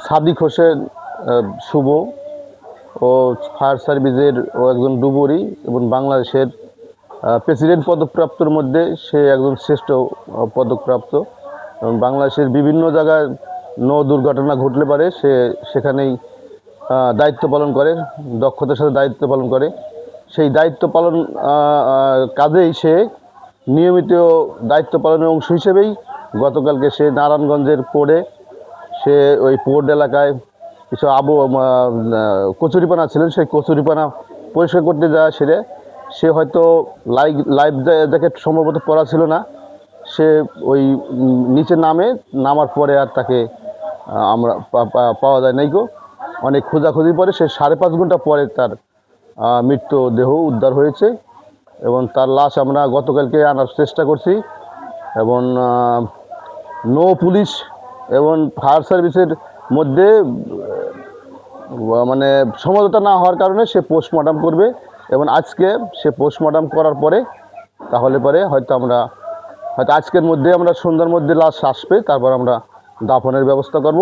সাদিক হোসেন শুভ ও fire সার্ভিসের ও একজন ডুবুরি এবং বাংলাদেশের প্রেসিডেন্ট পদকপ্রাপ্তর মধ্যে সে একজন শ্রেষ্ঠ পদকপ্রাপ্ত এবং বাংলাদেশের বিভিন্ন জায়গায় নৌ দুর্ঘটনা ঘটলে পারে সে সেখানেই দায়িত্ব পালন করে, দক্ষতার সাথে দায়িত্ব পালন করে। সেই দায়িত্ব পালন কাজেই সে নিয়মিত দায়িত্ব পালনের অংশ হিসেবেই গতকালকে সে নারায়ণগঞ্জের পোর্টে সে ওই পোর্ট এলাকায় কিছু কচুরিপানা ছিলেন, সেই কচুরিপানা পরিষ্কার করতে যাওয়া সে হয়তো লাইফ জ্যাকেট সম্ভবত পরা ছিল না। সে ওই নিচে নামার পরে আর তাকে আমরা পাওয়া যায় নাই গো। অনেক খোঁজাখুঁজি পরে সে 5.5 ঘন্টা পরে তার মৃতদেহ উদ্ধার হয়েছে এবং তার লাশ আমরা গতকালকে আনার চেষ্টা করছি এবং নৌ পুলিশ এবং ফায়ার সার্ভিসের মধ্যে মানে সমঝোতা না হওয়ার কারণে সে পোস্টমর্টম করবে এবং আজকে সে পোস্টমর্টম করার পরে তাহলে পরে হয়তো আজকের মধ্যে আমরা সন্ধ্যার মধ্যে লাশ আসবে, তারপর আমরা দাফনের ব্যবস্থা করব।